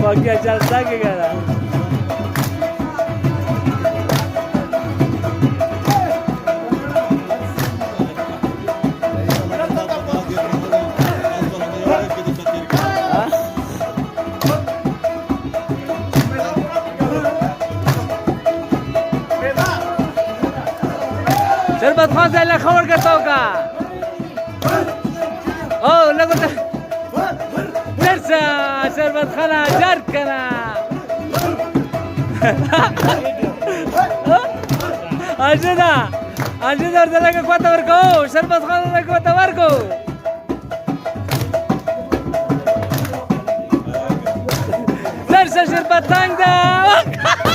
Makia chalsa que cara. शरबत खान से अल्लाह खबर करता होगा ओ लगो درسا شربت खाना جرد كنا عجنا عجنا ارسلك كوتا وركو شربت खाना كوتا وركو درسا شربت تانگ ده